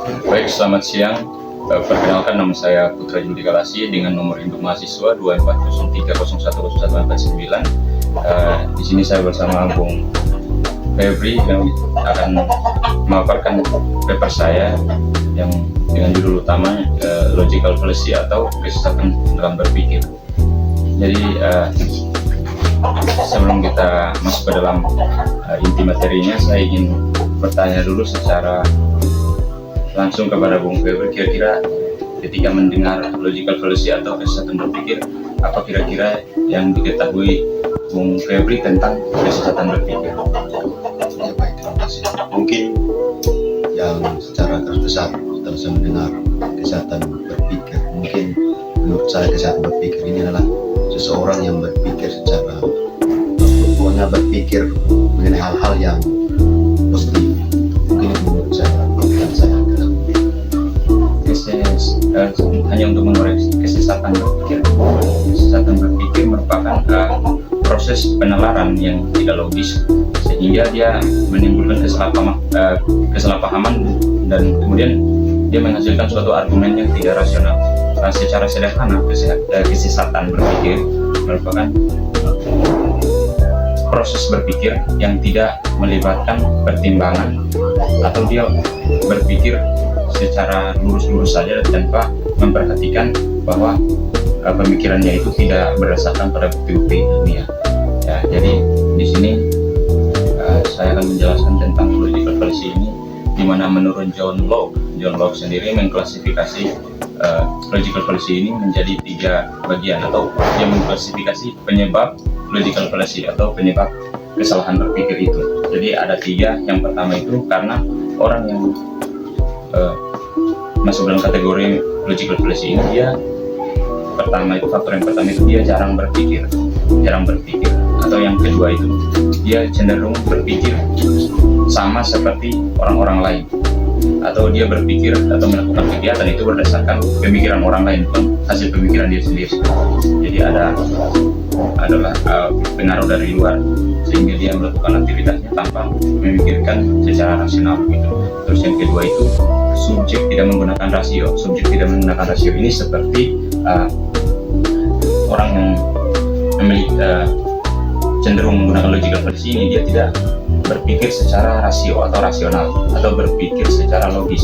Baik, selamat siang. Perkenalkan, nama saya Putra Judi Galasi dengan nomor induk mahasiswa 2403010149. Di sini saya bersama Bung Febri yang akan memaparkan paper saya yang dengan judul utama Logical Fallacy atau kesesatan dalam berpikir. Jadi sebelum kita masuk ke dalam inti materinya, saya ingin bertanya dulu secara langsung kepada Bung Febri, kira-kira ketika mendengar logical fallacy atau kesesatan berpikir, apa kira-kira yang diketahui Bung Febri tentang kesesatan berpikir? Ya, baik, terima kasih. Mungkin yang secara garis besar kita bisa mendengar kesesatan berpikir. Mungkin menurut saya kesesatan berpikir ini adalah seseorang yang berpikir secara pokoknya berpikir mengenai hal-hal yang positif. Mungkin menurut saya yang saya hanya untuk mengoreksi kesesatan berpikir. Kesesatan berpikir merupakan proses penalaran yang tidak logis sehingga dia menimbulkan kesalahpahaman dan kemudian dia menghasilkan suatu argumen yang tidak rasional. Secara sederhana, kesesatan berpikir merupakan proses berpikir yang tidak melibatkan pertimbangan atau dia berpikir secara lurus-lurus saja tanpa memperhatikan bahwa pemikirannya itu tidak berdasarkan pada bukti-bukti ilmiah. Ya, jadi di sini saya akan menjelaskan tentang logical fallacy ini, di mana menurut John Locke sendiri mengklasifikasi logical fallacy ini menjadi 3 bagian, atau dia mengklasifikasi penyebab logical fallacy atau penyebab kesalahan berpikir itu. Jadi ada 3. Yang pertama itu karena orang yang masuk dalam kategori logical fallacy ini, faktor yang pertama itu dia jarang berpikir, atau yang kedua itu dia cenderung berpikir sama seperti orang-orang lain, atau dia berpikir atau melakukan kegiatan itu berdasarkan pemikiran orang lain, bukan hasil pemikiran dia sendiri. Jadi adalah pengaruh dari luar sehingga dia melakukan aktivitasnya tanpa memikirkan secara rasional gitu. Terus yang kedua itu subjek tidak menggunakan rasio. Subjek tidak menggunakan rasio ini seperti orang yang memiliki cenderung menggunakan logical fallacy ini, dia tidak berpikir secara rasio atau rasional atau berpikir secara logis,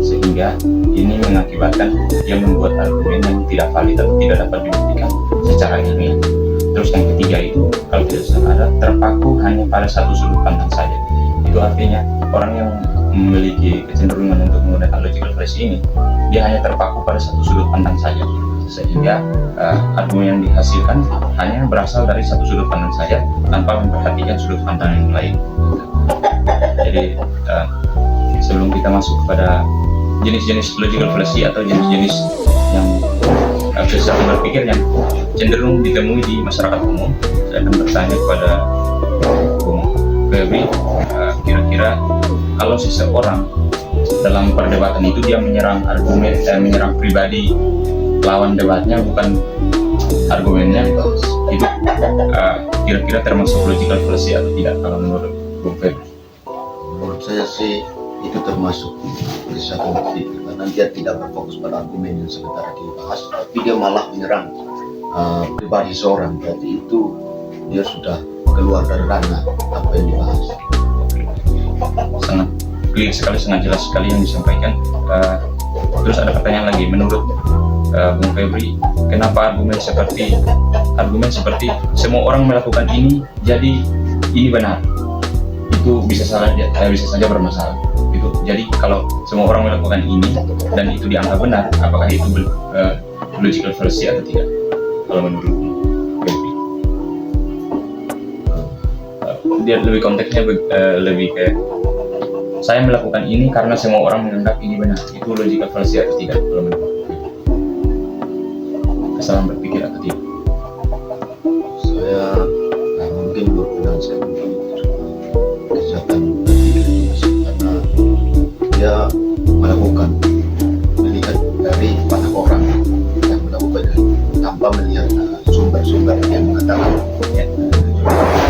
sehingga ini mengakibatkan dia membuat argumen yang tidak valid atau tidak dapat dibuktikan secara ilmiah. Terus yang ketiga itu, kalau tidak salah, ada terpaku hanya pada satu sudut pandang saja. Itu artinya orang yang memiliki kecenderungan untuk menggunakan logical fallacy ini, dia hanya terpaku pada satu sudut pandang saja, sehingga argumen yang dihasilkan hanya berasal dari satu sudut pandang saja tanpa memperhatikan sudut pandang yang lain. Jadi sebelum kita masuk kepada jenis-jenis logical fallacy atau jenis-jenis yang kesesatan berpikir yang cenderung ditemui di masyarakat umum, saya akan bertanya kepada Bung Febri, kira-kira kalau seseorang dalam perdebatan itu dia menyerang menyerang pribadi lawan debatnya, bukan argumennya, itu kira-kira termasuk logical fallacy atau tidak kalau menurut Bung Febri? Menurut saya sih itu termasuk kesesatan berpikir, karena dia tidak berfokus pada argumen yang sebentar dibahas, tapi dia malah menyerang pribadi seorang. Berarti itu dia sudah keluar dari ranah apa yang dibahas. Sangat clear sekali, sangat jelas sekali yang disampaikan. Terus ada pertanyaan lagi, menurut Bung Febri, kenapa argumen seperti semua orang melakukan ini jadi ini benar, itu bisa saja bermasalah gitu. Jadi kalau semua orang melakukan ini dan itu dianggap benar, apakah itu logical fallacy atau tidak kalau menurut Febri? Dia lebih konteksnya lebih ke saya melakukan ini karena semua orang menganggap ini benar, itu logical fallacy atau tidak kalau menurut Febri? Kesalahan berpikir atau tidak? Saya mungkin berpendapat saya mungkin kesesatan berpikir itu, karena dia melakukan melihat dari banyak orang yang melakukannya tanpa melihat sumber-sumber yang mengatakan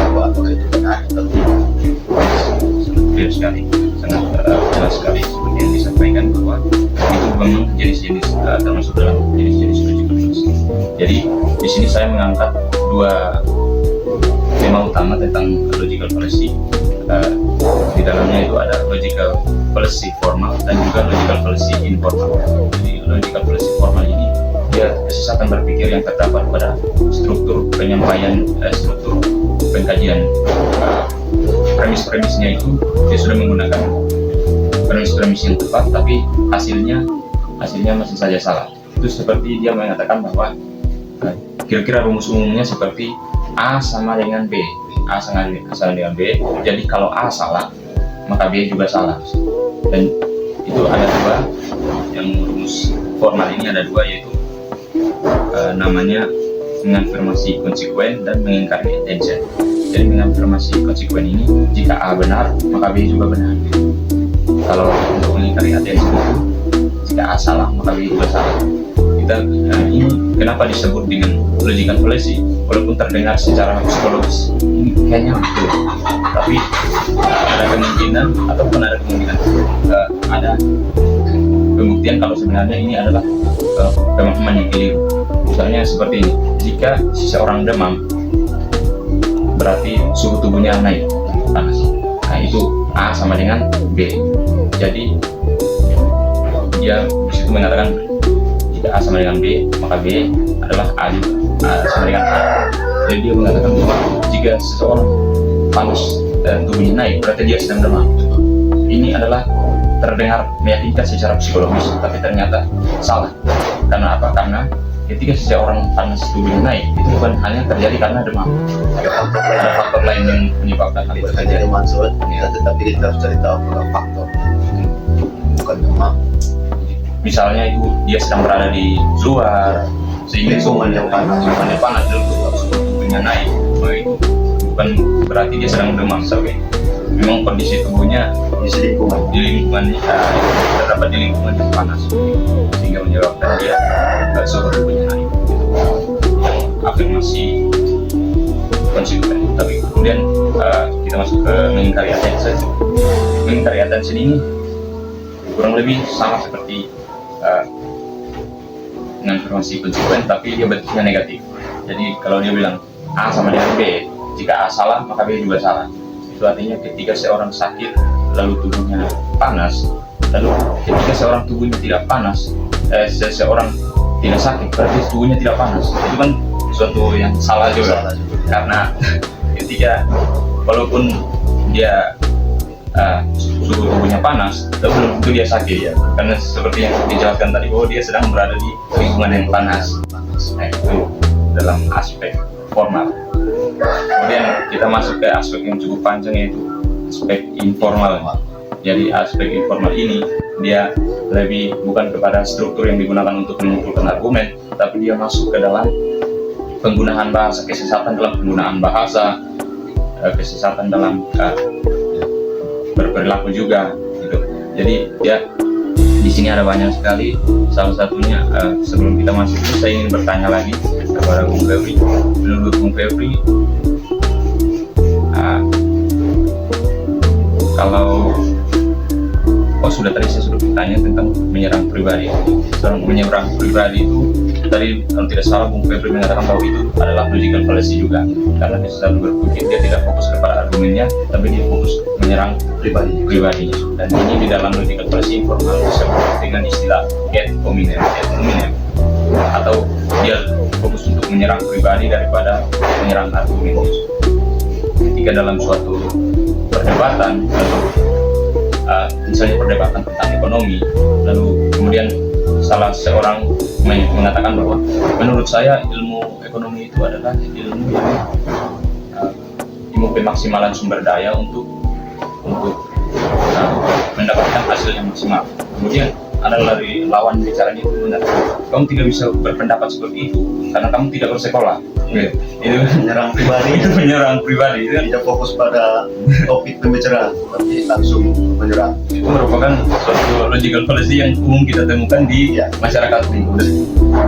apakah itu benar atau tidak. Clear sekali, sangat jelas sekali seperti yang disampaikan bahwa memang jenis-jenis termasuk dalam jenis-jenis logical fallacy. Jadi di sini saya mengangkat dua tema utama tentang logical fallacy. Di dalamnya itu ada logical fallacy formal dan juga logical fallacy informal. Jadi logical fallacy formal ini dia kesesatan berpikir yang terdapat pada struktur penyampaian, struktur pengkajian. Premis-premisnya itu dia sudah menggunakan premis-premis yang tepat, tapi hasilnya masih saja salah. Itu seperti dia mengatakan bahwa kira-kira rumus umumnya seperti A sama dengan B, A sama dengan B. Jadi kalau A salah, maka B juga salah. Dan itu ada dua, yang rumus formal ini ada dua, yaitu namanya mengonfirmasi konsekuen dan mengingkari attention. Jadi mengonfirmasi konsekuen ini, jika A benar, maka B juga benar. Kalau untuk mengingkari attention itu, jika A salah, maka B juga salah. Ini kenapa disebut dengan logical fallacy, walaupun terdengar secara psikologis ini kayaknya betul, tapi ada kemungkinan ataupun ada kemungkinan ada pembuktian kalau sebenarnya ini adalah pemahaman yang keliru. Misalnya seperti ini, jika seseorang demam berarti suhu tubuhnya naik, panas. Nah itu A sama dengan B. Jadi dia disitu mengatakan jika A sama dengan B, maka B adalah A sama dengan A. Jadi dia mengatakan bahwa jika seseorang panas dan tubuhnya naik, berarti dia sedang demam. Ini adalah terdengar meyakinkan secara psikologis, tapi ternyata salah. Karena apa? Karena ketika seseorang panas tubuhnya naik, itu bukan hanya terjadi karena demam. Ada faktor lain yang menyebabkan hal itu terjadi. Tetapi kita harus cari tahu faktor, bukan demam. Misalnya itu dia sedang berada di luar sehingga lingkungan yang panas dan tubuhnya naik, itu bukan berarti dia sedang demam. Tapi memang kondisi tubuhnya di lingkungan terdapat di lingkungan yang panas sehingga menyebabkan dia suhu tubuhnya naik. Afirmasi konsekuen. Tapi kemudian kita masuk ke mengingkari attention. Mengingkari attention ini kurang lebih sama seperti mengonfirmasi konsekuen, tapi dia bentuknya negatif. Jadi kalau dia bilang A sama dengan B, jika A salah maka B juga salah. Itu artinya ketika seorang sakit lalu tubuhnya panas, lalu ketika seorang tubuhnya tidak panas, seseorang tidak sakit berarti tubuhnya tidak panas. Itu kan suatu yang salah juga. Karena ketika walaupun dia suhu tubuhnya panas, tapi belum tentu dia sakit ya. Karena seperti yang dijelaskan tadi bahwa dia sedang berada di lingkungan yang panas. Nah itu dalam aspek formal. Kemudian kita masuk ke aspek yang cukup panjang, yaitu aspek informal. Jadi aspek informal ini dia lebih bukan kepada struktur yang digunakan untuk mengumpulkan argumen, tapi dia masuk ke dalam penggunaan bahasa, kesesatan dalam penggunaan bahasa, kesesatan dalam berperilaku juga gitu. Jadi ya di sini ada banyak sekali. Salah satunya sebelum kita masuk, saya ingin bertanya lagi kepada Bung Febri. Menurut Bung Febri, kalau sudah tadi saya sudah bertanya tentang menyerang pribadi. Seorang menyerang pribadi itu tadi kalau tidak salah Bung Febri mengatakan bahwa itu adalah logical fallacy juga, karena dia selalu berpikir dia tidak fokus kepada argumennya, tapi dia fokus menyerang pribadinya. Dan ini di dalam logical fallacy informal disebut dengan istilah ad hominem, atau dia fokus untuk menyerang pribadi daripada menyerang argumen. Ketika dalam suatu perdebatan, misalnya perdebatan tentang ekonomi, lalu kemudian salah seorang mengatakan bahwa menurut saya ilmu ekonomi itu adalah ilmu yang ilmu pemaksimalan sumber daya untuk mendapatkan hasil yang maksimal. Kemudian ada dari lawan bicaranya itu mengatakan, kamu tidak bisa berpendapat seperti itu karena kamu tidak bersekolah. Itu menyerang pribadi. Itu menyerang pribadi. Itu tidak fokus pada topik pembicaraan, tapi langsung menyerang. Itu merupakan suatu logical fallacy yang umum kita temukan di masyarakat umum,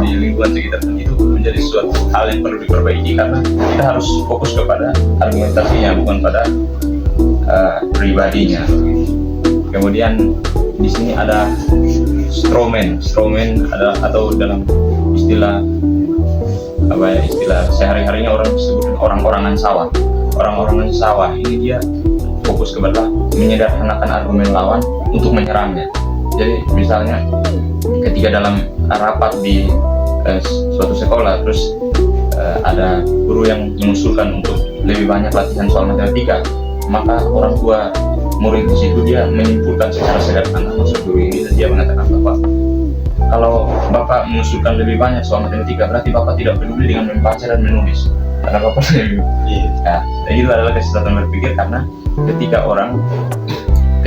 di lingkungan sekitar. Itu menjadi suatu hal yang perlu diperbaiki karena kita harus fokus kepada argumentasinya, bukan pada pribadinya. Kemudian di sini ada strawman ada atau dalam istilah apa ya, istilah sehari-harinya orang sebut orang-orangan sawah ini dia fokus kepada menyederhanakan argumen lawan untuk menyerangnya. Jadi misalnya ketika dalam rapat di suatu sekolah, terus ada guru yang mengusulkan untuk lebih banyak latihan soal matematika, maka orang tua murid di situ dia menyimpulkan secara sederhana maksud guru ini, dan dia mengatakan bahwa kalau Bapak mengusulkan lebih banyak soal matematika, berarti Bapak tidak peduli dengan membaca dan menulis, karena Bapak lebih. Nah, itu adalah kesesatan berpikir, karena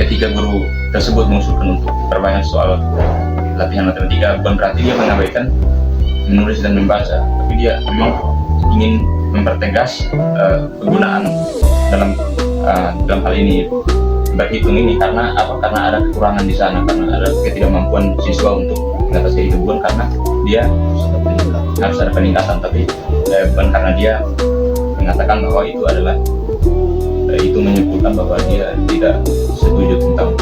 ketika guru tersebut mengusulkan untuk perbanyak soal latihan matematika, bukan berarti dia mengabaikan menulis dan membaca, tapi dia memang ingin mempertegas penggunaan dalam hal ini berhitung ini, karena ada kekurangan di sana, karena ada ketidakmampuan siswa untuk mengatasi itu, bukan karena dia harus ada peningkatan, tapi bukan karena dia mengatakan bahwa itu adalah itu menyimpulkan bahwa dia tidak setuju tentang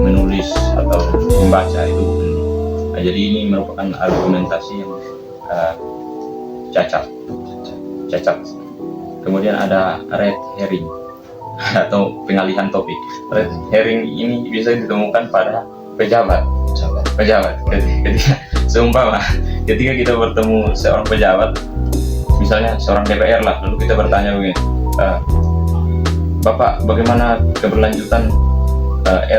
menulis atau membaca itu. Nah, jadi ini merupakan argumentasi yang cacat. Kemudian ada red herring atau pengalihan topik. Red herring ini bisa ditemukan pada pejabat. Ketika kita bertemu seorang pejabat, misalnya seorang DPR lah, lalu kita bertanya begini, Bapak, bagaimana keberlanjutan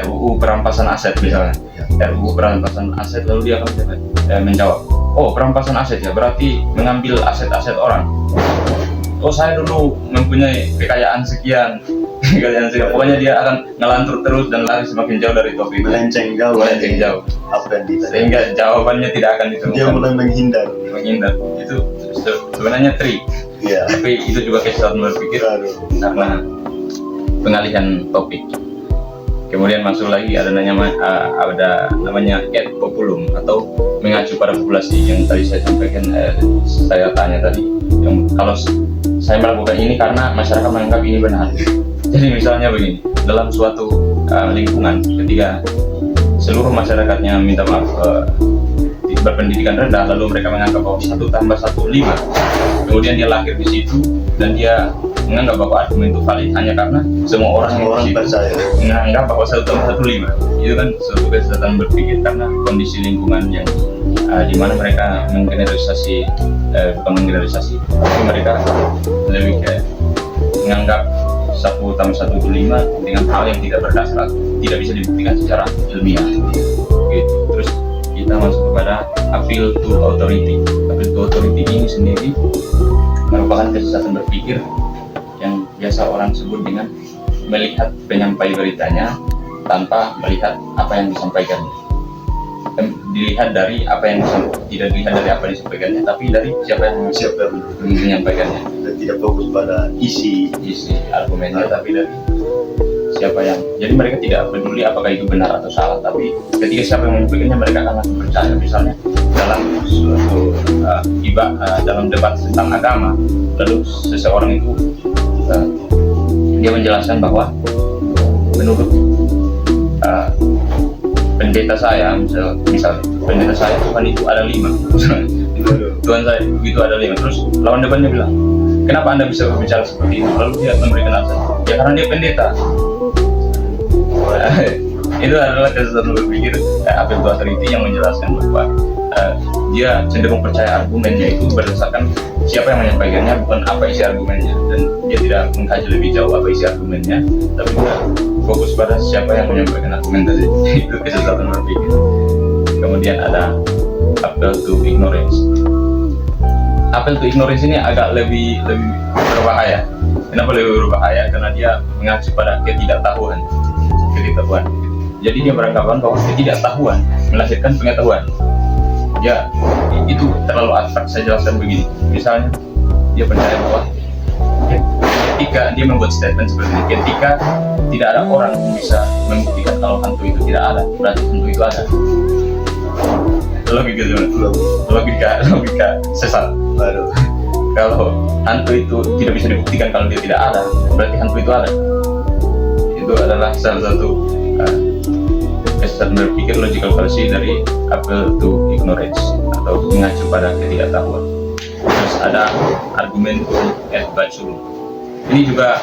RUU perampasan aset misalnya? RUU perampasan aset, lalu dia akan menjawab, oh, perampasan aset ya, berarti mengambil aset-aset orang. Oh, saya dulu mempunyai kekayaan sekian. Pokoknya dia akan ngelantur terus dan lari semakin jauh dari topik. Melenceng jauh. Apa yang ditanya? Sehingga jawabannya tidak akan ditemukan. Dia mulai menghindar. Itu sebenarnya trik. Iya. Tapi itu juga kesalahan berpikir karena pengalihan topik. Kemudian masuk lagi ada namanya ad populum atau mengacu pada populasi yang tadi saya sampaikan, saya tanya tadi, yang kalau saya melakukan ini karena masyarakat menganggap ini benar. Jadi misalnya begini, dalam suatu lingkungan ketika seluruh masyarakatnya minta maaf berpendidikan rendah, lalu mereka menganggap bahwa 1 tambah 1 5, kemudian dia lahir di situ dan dia menganggap bahwa argumen itu valid hanya karena semua orang percaya menganggap bahwa 1 tambah 1 5. Itu kan suatu kesesatan berpikir, karena kondisi lingkungan yang di mana mereka menggeneralisasi, bukan menggeneralisasi, tapi mereka lebih kayak menganggap 1 tambah 1 itu 5 dengan hal yang tidak berdasar, tidak bisa dibuktikan secara ilmiah gitu. Terus kita masuk kepada appeal to authority. Appeal to authority ini sendiri merupakan kesesatan berpikir yang biasa orang sebut dengan melihat penyampai beritanya tanpa melihat apa yang disampaikannya. Dilihat dari apa yang tidak dilihat dari apa yang disampaikannya, tapi dari siapa yang menyampaikannya. Dan tidak fokus pada isi argumennya, tapi dari siapa yang. Jadi mereka tidak peduli apakah itu benar atau salah, tapi ketika siapa yang menyampaikannya mereka akan langsung percaya. Misalnya dalam suatu dalam debat tentang agama, lalu seseorang itu dia menjelaskan bahwa menurut pendeta saya, misalnya pendeta saya, Tuhan itu ada 5. Tuhan saya begitu ada 5. Terus lawan debatnya bilang, kenapa Anda bisa berbicara seperti itu? Lalu dia memberikan alasan, ya karena dia pendeta. Itu adalah kesesatan berpikir appeal to authority yang menjelaskan bahwa dia cenderung percaya argumennya itu berdasarkan siapa yang menyampaikannya, bukan apa isi argumennya, dan dia tidak mengkaji lebih jauh apa isi argumennya, tapi dia fokus pada siapa yang menyampaikan argumen tadi. Itu kesesatan berpikir. Kemudian ada appeal to ignorance. Appeal to ignorance ini agak lebih berbahaya. Kenapa lebih berbahaya? Karena dia mengacu pada ketidaktahuan. Jadi dia beranggapan bahwa ketidaktahuan melahirkan pengetahuan. Ya, itu terlalu abstrak. Saya jelaskan begini. Misalnya dia percaya bahwa ketika dia membuat statement seperti ini, ketika tidak ada orang yang bisa membuktikan kalau hantu itu tidak ada, berarti hantu itu ada. Logika sesat. Kalau hantu itu tidak bisa dibuktikan kalau dia tidak ada, berarti hantu itu ada. Itu adalah salah satu kesesatan berpikir logical fallacy dari appeal to ignorance atau mengacu pada ketidaktahuan. Terus ada argumen et baculum. Ini juga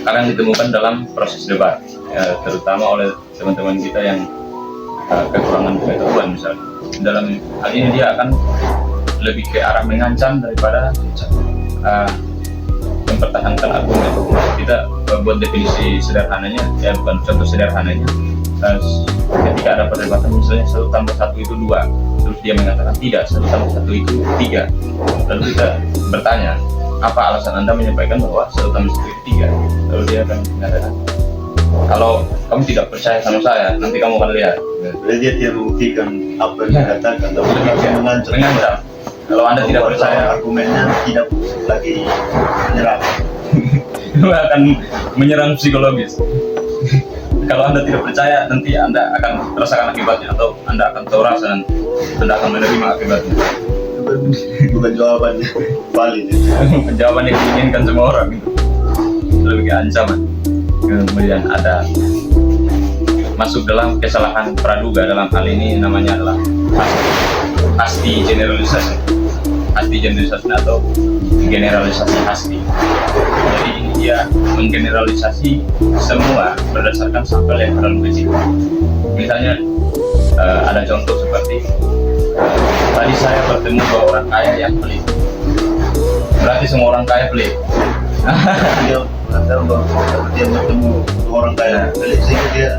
kadang ditemukan dalam proses debat, terutama oleh teman-teman kita yang kekurangan pengetahuan misalnya. Dalam hal ini dia akan lebih ke arah mengancam daripada mempertahankan argumen. Kita buat definisi sederhananya, bukan contoh sederhananya. Ketika ada perdebatan misalnya 1 tambah 1 itu 2, terus dia mengatakan tidak, 1 tambah 1 itu 3. Lalu kita bertanya, apa alasan Anda menyampaikan bahwa 1 tambah 1 itu 3? Lalu dia akan mengatakan, kalau kamu tidak percaya sama saya, nanti kamu akan lihat. Jadi dia tidak membuktikan apa yang dikatakan, tapi dia mengancam. Kalau Anda tidak percaya, argumennya tidak lagi menyerang. itu akan menyerang psikologis. Kalau Anda tidak percaya, nanti Anda akan merasakan akibatnya, atau Anda akan tahu rasa dan Anda akan menerima akibatnya. Bukan jawabannya valid. Jawaban yang diinginkan semua orang itu lebih ke ancaman. Kemudian ada masuk dalam kesalahan praduga, dalam hal ini namanya adalah hasti generalisasi. Hasti generalisasi atau generalisasi hasti. Jadi ini dia menggeneralisasi semua berdasarkan sampel yang terlalu kecil. Misalnya ada contoh seperti tadi saya bertemu 2 orang kaya yang pelit. Berarti semua orang kaya pelit. Dia mengatakan bahwa dia bertemu 2 orang kaya pelit, sehingga dia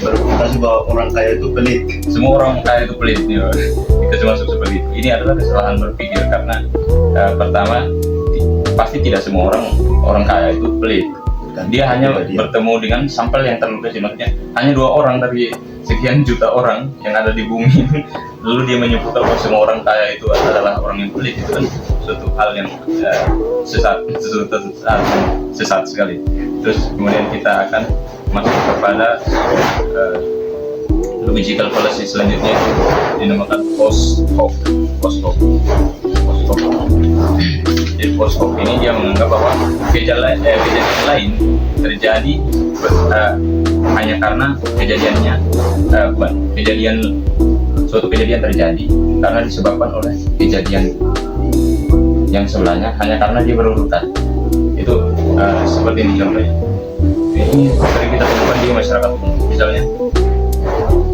berkomunikasi bahwa orang kaya itu pelit. Semua orang kaya itu pelit nih, kita masuk seperti itu. Ini adalah kesalahan berpikir karena pertama pasti tidak semua orang kaya itu pelit. Dia hanya bertemu dengan sampel yang terlalu kecil, maksudnya hanya 2 orang dari sekian juta orang yang ada di bumi. Lalu dia menyebutkan bahwa semua orang kaya itu adalah orang yang pelit. Itu kan suatu hal yang sesat sekali. Terus kemudian kita akan masuk kepada logical fallacy selanjutnya, itu dinamakan post hoc. Jadi post hoc ini dia menganggap bahwa kejadian lain terjadi hanya karena suatu kejadian terjadi karena disebabkan oleh kejadian yang sebelahnya hanya karena dia berurutan. Itu seperti ini contohnya. Ini sering kita temukan di masyarakat umum. Misalnya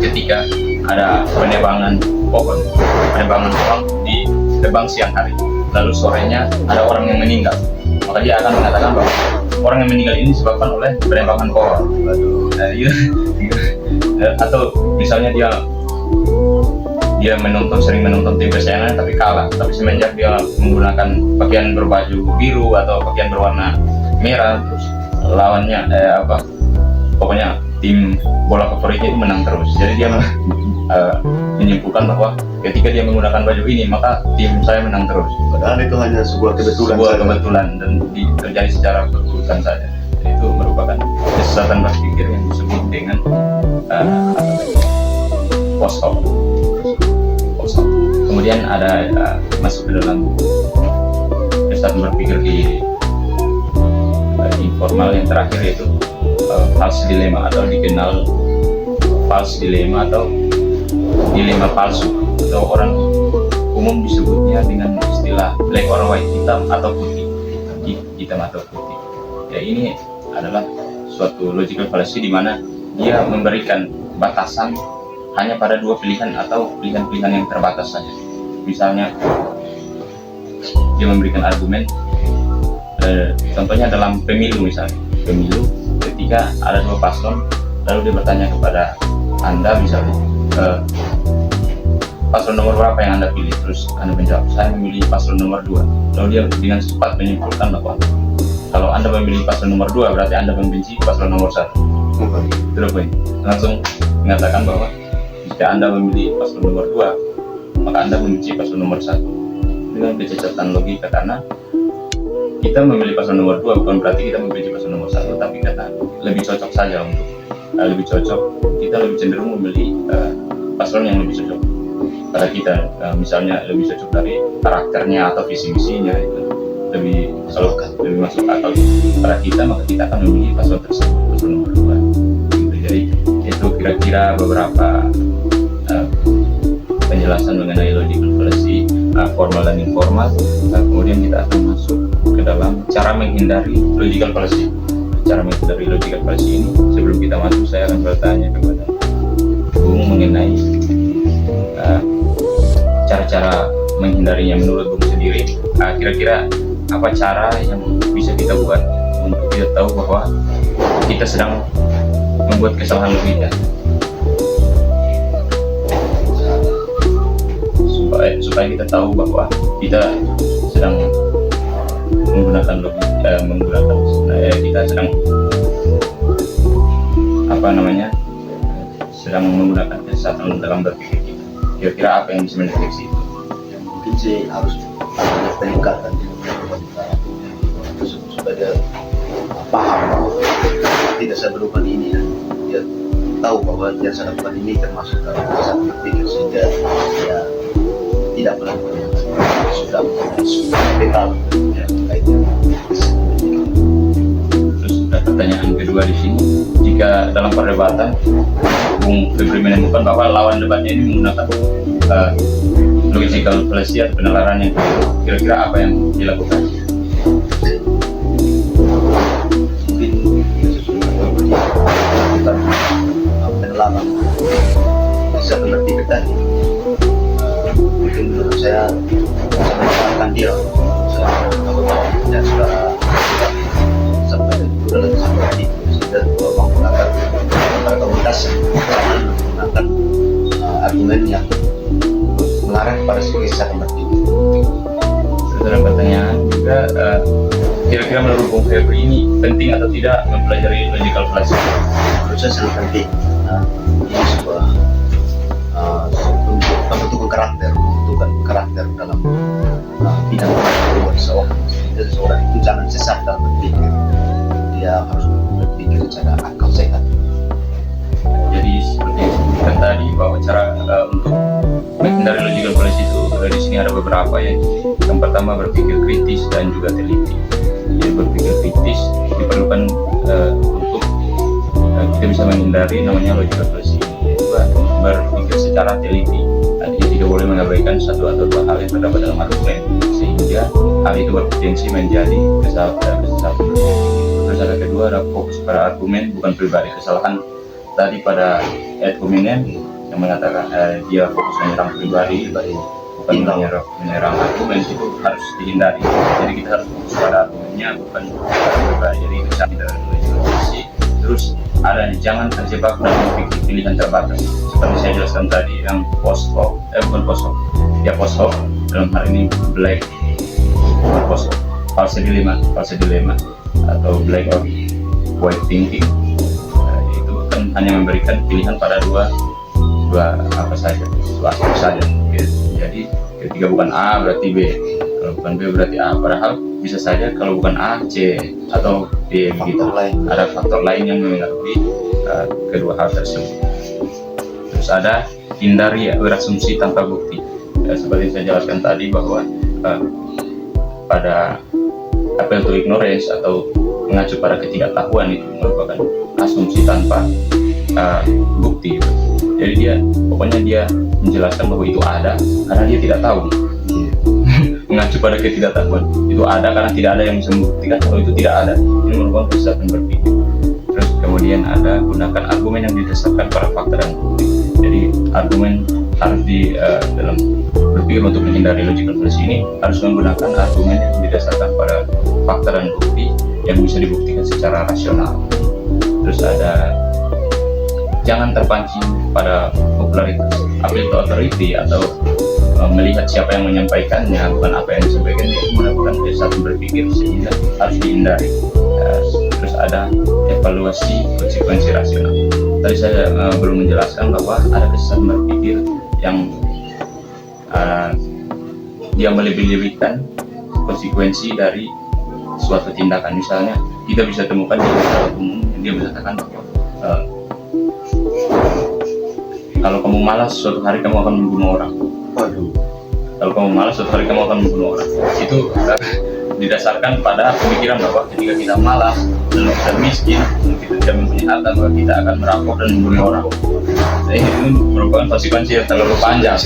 ketika ada penebangan pohon di tebang siang hari, lalu sorenya ada orang yang meninggal, maka dia akan mengatakan bahwa orang yang meninggal ini disebabkan oleh penebangan pohon. Atau misalnya dia sering menonton tim kesayangannya tapi kalah, tapi semenjak dia menggunakan pakaian berbaju biru atau pakaian berwarna merah, terus lawannya pokoknya tim bola favoritnya itu menang terus. Jadi dia menyimpulkan bahwa ketika dia menggunakan baju ini maka tim saya menang terus. Padahal itu hanya sebuah kebetulan dan terjadi secara berurutan saja. Itu merupakan kesesatan berpikir yang disebut dengan post hoc. Kemudian ada masuk ke dalam kesesatan berpikir di informal yang terakhir, yaitu false dilemma atau dikenal false dilemma atau dilema palsu, atau orang umum disebutnya dengan istilah black or white, hitam atau putih. Ya, ini adalah suatu logical fallacy di mana dia memberikan batasan hanya pada 2 pilihan atau pilihan-pilihan yang terbatas saja. Misalnya dia memberikan argumen, contohnya dalam pemilu misalnya, ketika ada 2 paslon, lalu dia bertanya kepada Anda misalnya, paslon nomor berapa yang Anda pilih? Terus Anda menjawab, saya memilih paslon nomor 2. Lalu dia dengan cepat menyimpulkan bahwa kalau Anda memilih paslon nomor 2 berarti Anda membenci paslon nomor 1. Terus langsung mengatakan bahwa jika Anda memilih paslon nomor 2 maka Anda membenci paslon nomor 1. Dengan kecacatan logika, karena kita memilih paslon nomor 2 bukan berarti kita membenci paslon nomor 1, tapi karena lebih cocok saja untuk kita lebih cenderung memilih paslon yang lebih cocok pada kita. Misalnya lebih cocok dari karakternya atau visi misinya, itu lebih masuk akal pada kita, maka kita akan memilih paslon tersebut, paslon nomor 2. Jadi itu kira-kira beberapa penjelasan mengenai logical fallacy, formal dan informal. Kemudian kita akan masuk ke dalam cara menghindari logical fallacy. Cara menghindari logical fallacy ini, sebelum kita masuk saya akan bertanya kepada Bung mengenai cara-cara menghindarinya menurut Bung sendiri. Kira-kira apa cara yang bisa kita buat untuk kita tahu bahwa kita sedang membuat kesalahan logika, supaya kita tahu bahwa kita sedang menggunakan logika, kita sedang sedang menggunakan kesesatan dalam berpikir kita. Kira-kira apa yang bisa mendeteksi itu? Yang mungkin sih harus ada peningkatan di supaya dia paham bahwa tidak saya melakukan ini, dan dia tahu bahwa yang saya lakukan ini termasuk dalam kesalahan berpikir, sehingga dia tidak melakukan yang sudah betal ya kaitnya. Terus pertanyaan kedua di sini, jika dalam perdebatan Bung Febri menemukan bahwa lawan debatnya ini menggunakan logical fallacy atau penalaran yang kira-kira apa yang dilakukan? Mungkin bukan penalaran bisa berpikir tadi. Mungkin menurut saya menyalahkan dia, saya dan saudara sampai dalam seperti itu, sehingga menggunakan komunitas yang menggunakan argumen yang mengarah pada kesesatan berpikir. Dalam pertanyaan juga, kira-kira menurut Bung Febri ini penting atau tidak mempelajari logical fallacy? Menurut saya sangat penting. Ini sebuah pembentukan karakter dalam bidang seseorang. Sehingga seseorang itu jangan sesat dalam berpikir. Dia harus berpikir secara akal sehat. Jadi seperti yang disebutkan tadi bahwa cara untuk menghindari logical fallacy itu di sini ada beberapa, ya. Yang pertama berpikir kritis dan juga teliti. Jadi berpikir kritis diperlukan untuk kita bisa menghindari namanya logical fallacy. Kedua, berpikir secara teliti. Artinya tidak boleh mengabaikan satu atau dua hal yang terdapat dalam argumen, sehingga hal itu berpotensi menjadi kesalahan. Terus ada kedua, ada fokus pada argumen bukan pribadi. Kesalahan tadi pada Ed Hominem yang mengatakan dia fokus menyerang pribadi, bukan menyerang argumen, itu harus dihindari. Jadi kita harus fokus pada argumennya, bukan pada pribadi. Jadi itu tidak ada. Terus ada jangan terjebak dalam pilihan terbatas. Seperti saya jelaskan tadi, yang post hoc dalam hal ini black post hoc, false dilemma atau black or white thinking. Itu kan hanya memberikan pilihan pada dua aspek saja. Jadi ketika bukan A berarti B, kalau bukan B berarti A. Padahal bisa saja kalau bukan A, C atau D begitu. Ada faktor lain yang mempengaruhi kedua hal tersebut. Terus ada hindari berasumsi tanpa bukti. Seperti saya jelaskan tadi bahwa pada appeal to ignorance atau mengacu pada ketidaktahuan itu merupakan asumsi tanpa bukti. Jadi dia menjelaskan bahwa itu ada karena dia tidak tahu. Mengacu pada ketidaktahuan, itu ada karena tidak ada yang bisa membuktikan kalau itu tidak ada. Ini merupakan kesesatan berpikir. Terus kemudian ada gunakan argumen yang didasarkan pada fakta dan bukti. Jadi argumen harus dalam berpikir untuk menghindari logical fallacy ini harus menggunakan argumen yang didasarkan pada fakta dan bukti yang bisa dibuktikan secara rasional. Terus ada jangan terpancing pada popularitas, appeal to authority, atau melihat siapa yang menyampaikannya, bukan apa yang disampaikan. Itu merupakan kesesatan berpikir sehingga harus dihindari. Terus ada evaluasi konsekuensi rasional. Tadi saya belum menjelaskan bahwa ada kesesatan berpikir yang dia melebih-lebihkan konsekuensi dari suatu tindakan. Misalnya kita bisa temukan di masyarakat umum yang dia mengatakan bahwa kalau kamu malas suatu hari kamu akan membunuh orang. Waduh. Kalau kamu malas suatu hari kamu akan membunuh orang. Itu didasarkan pada pemikiran bahwa ketika kita malas, lalu kita miskin, lalu kita tidak mempunyai harta, maka kita akan merampok dan membunuh orang. Nah, ini merupakan konsekuensi yang terlalu panjang.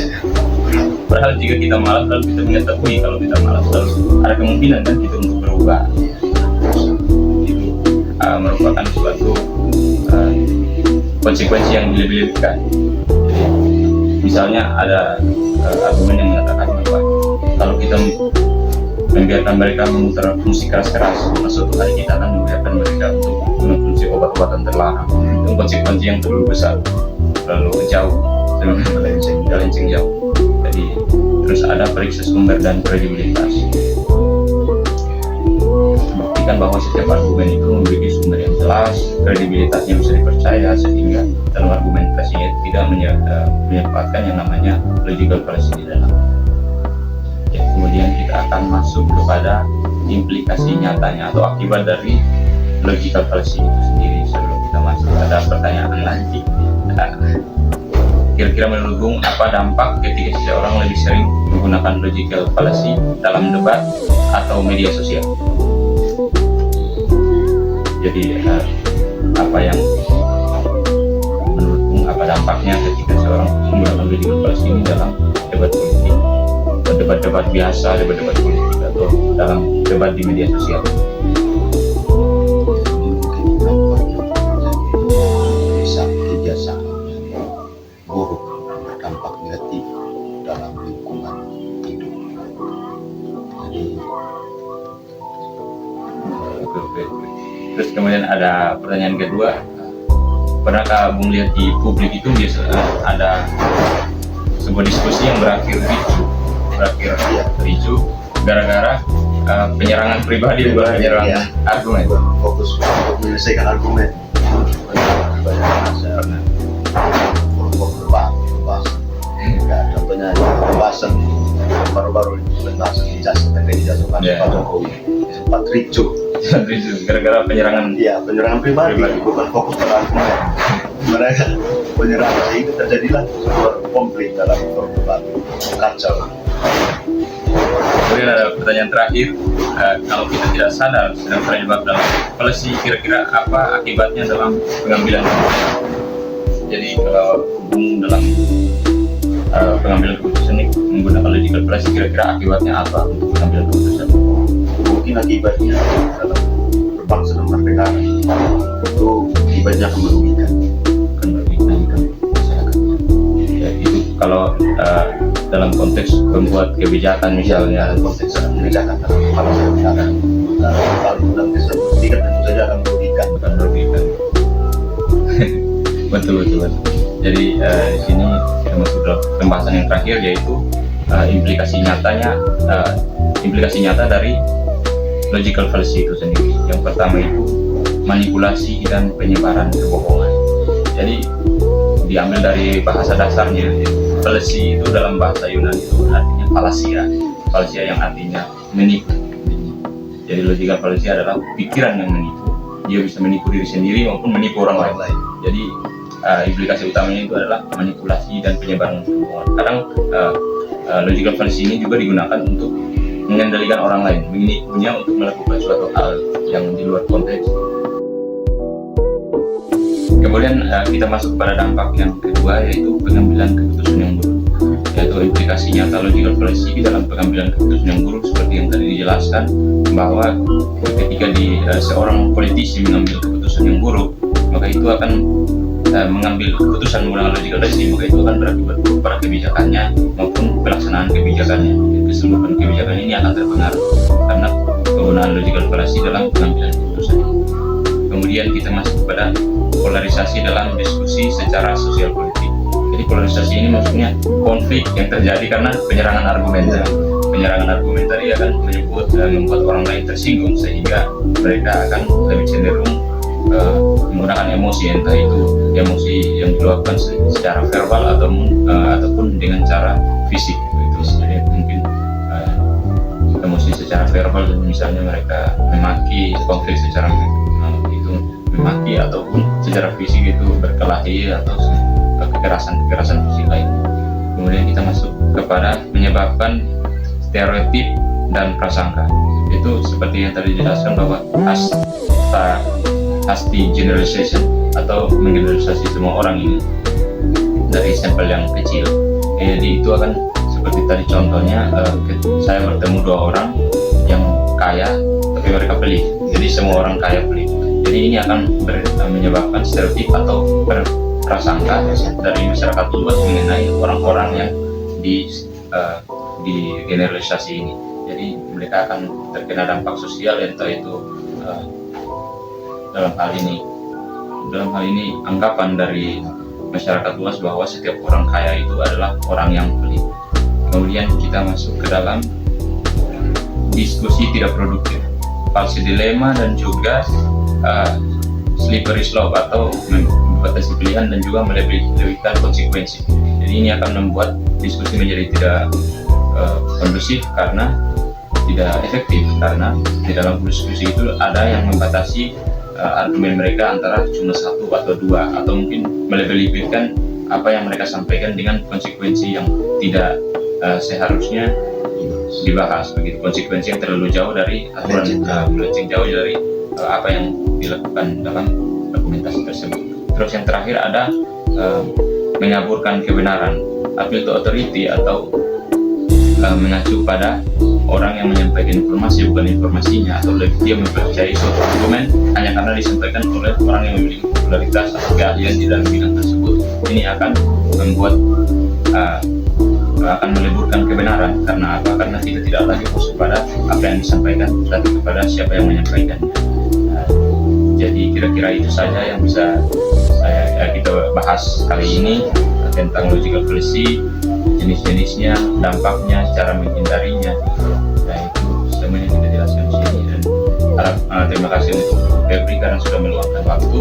Padahal jika kita malas, lalu kita mengetahui kalau kita malas, lalu ada kemungkinan kan kita untuk berubah. Itu merupakan suatu konsekuensi yang dilebih-lebihkan. Jadi, misalnya ada argumen yang mengatakan bahwa kalau kita membiarkan mereka memutar musik keras-keras, suatu hari kita akan membiarkan mereka untuk mengkonsumsi obat-obatan terlarang. Itu konsekuensi yang terlalu besar, terlalu jauh, melenceng jauh. Jadi terus ada periksa sumber dan kredibilitas. Buktikan bahwa setiap argumen itu memiliki sumber yang jelas, kredibilitasnya bisa dipercaya, sehingga dalam argumentasinya tidak menyebabkan yang namanya logical fallacy di dalam. Ya, kemudian kita akan masuk kepada implikasi nyatanya atau akibat dari logical fallacy itu sendiri. Sebelum kita masuk ada pertanyaan lagi. Kira-kira menurut Bung, apa dampak ketika seseorang lebih sering menggunakan logical fallacy dalam debat atau media sosial? Jadi apa yang menurut Bung, apa dampaknya ketika seseorang menggunakan logical fallacy ini dalam debat politik, debat-debat biasa, debat-debat politik, atau dalam debat di media sosial? Bisa kebiasaan buruk berdampak negatif dalam lingkungan hidup. Jadi Oke. Terus kemudian ada pertanyaan kedua, pernahkah Bung lihat di publik itu biasa ada sebuah diskusi yang berakhir ricu gara-gara penyerangan pribadi bukan penyerangan argumen. Fokus untuk menyelesaikan argumen. Contohnya pembahasan baru-baru pembahasan ijazah Pak Jokowi sempat ricu gara-gara penyerangan pribadi, bukan fokus pada argumen. Mereka penyerangan sehingga terjadilah sebuah konflik dalam debat, kacau. Kemudian ada pertanyaan terakhir, kalau kita tidak sadar sedang terjebak dalam fallacy, kira-kira apa akibatnya dalam pengambilan keputusan? Jadi kalau Bung dalam pengambilan keputusan ini menggunakan logical fallacy, kira-kira akibatnya apa untuk pengambilan keputusan? Mungkin akibatnya dalam berbangsa dan bernegara itu akibatnya akan merugikan masyarakatnya. Ya, itu kalau dalam konteks pembuat kebijakan misalnya, dalam konteks kebijakan dalam kepala negara, dalam kebijakan tentu saja akan merugikan. Betul. Jadi di sini kita masuk ke pembahasan yang terakhir, yaitu implikasi nyata dari logical fallacy itu sendiri. Yang pertama itu manipulasi dan penyebaran kebohongan. Jadi diambil dari bahasa dasarnya, fallacy itu dalam bahasa Yunani itu artinya falasia yang artinya menipu. Jadi logical fallacy adalah pikiran yang menipu. Dia bisa menipu diri sendiri maupun menipu orang lain. Jadi implikasi utamanya itu adalah manipulasi dan penyebaran kebohongan. Kadang logical fallacy ini juga digunakan untuk mengendalikan orang lain, menipunya untuk melakukan suatu hal yang di luar konteks. Kemudian kita masuk pada dampak yang kedua, yaitu pengambilan keputusan yang buruk. Yaitu implikasi nyata logical fallacy dalam pengambilan keputusan yang buruk seperti yang tadi dijelaskan, bahwa ketika seorang politisi mengambil keputusan yang buruk, maka itu akan mengambil keputusan menggunakan logical fallacy, maka itu akan berakibat buruk pada kebijakannya maupun pelaksanaan kebijakannya. Keseluruhan kebijakan ini akan terpengaruh karena penggunaan logical fallacy dalam pengambilan keputusan. Kemudian kita masuk kepada polarisasi dalam diskusi secara sosial politik. Jadi polarisasi ini maksudnya konflik yang terjadi karena penyerangan argumenter. Penyerangan argumenter akan membuat orang lain tersinggung, sehingga mereka akan lebih cenderung menggunakan emosi, entah itu emosi yang diluapkan secara verbal ataupun dengan cara fisik. Jadi mungkin emosi secara verbal, misalnya mereka memaki, konflik secara memaki, ataupun secara fisik itu berkelahi atau kekerasan fisik lain. Kemudian kita masuk kepada menyebabkan stereotip dan prasangka. Itu seperti yang tadi dijelaskan bahwa hasty generalization atau menggeneralisasi semua orang ini dari sampel yang kecil. Jadi itu akan seperti tadi contohnya, saya bertemu dua orang yang kaya tapi mereka pelit. Jadi semua orang kaya pelit. Jadi ini akan menyebabkan stereotip atau prasangka dari masyarakat luas mengenai orang-orang yang di generalisasi ini. Jadi mereka akan terkena dampak sosial, entah itu dalam hal ini anggapan dari masyarakat luas bahwa setiap orang kaya itu adalah orang yang pelit. Kemudian kita masuk ke dalam diskusi tidak produktif, falsi dilema, dan juga slippery slope atau membatasi pilihan dan juga melebihkan konsekuensi. Jadi ini akan membuat diskusi menjadi tidak kondusif karena tidak efektif, karena di dalam diskusi itu ada yang membatasi argumen mereka antara cuma satu atau dua, atau mungkin melebih-lebihkan apa yang mereka sampaikan dengan konsekuensi yang tidak seharusnya dibahas, begitu, konsekuensi yang terlalu jauh dari aturan, melenceng jauh dari apa yang dilakukan dalam argumentasi tersebut. Terus yang terakhir ada menyaburkan kebenaran, appeal to authority, atau mengacu pada orang yang menyampaikan informasi bukan informasinya, atau dia mempercayai suatu argumen hanya karena disampaikan oleh orang yang memiliki popularitas atau keahlian di dalam bidang tersebut. Ini akan membuat akan meleburkan kebenaran. Karena apa? Karena kita tidak lagi fokus pada apa yang disampaikan, tapi kepada siapa yang menyampaikannya. Jadi kira-kira itu saja yang bisa kita bahas kali ini tentang logical fallacy, jenis-jenisnya, dampaknya, cara menghindarinya. Nah, itu semuanya kita jelaskan di sini, dan terima kasih untuk Febri karena sudah meluangkan waktu.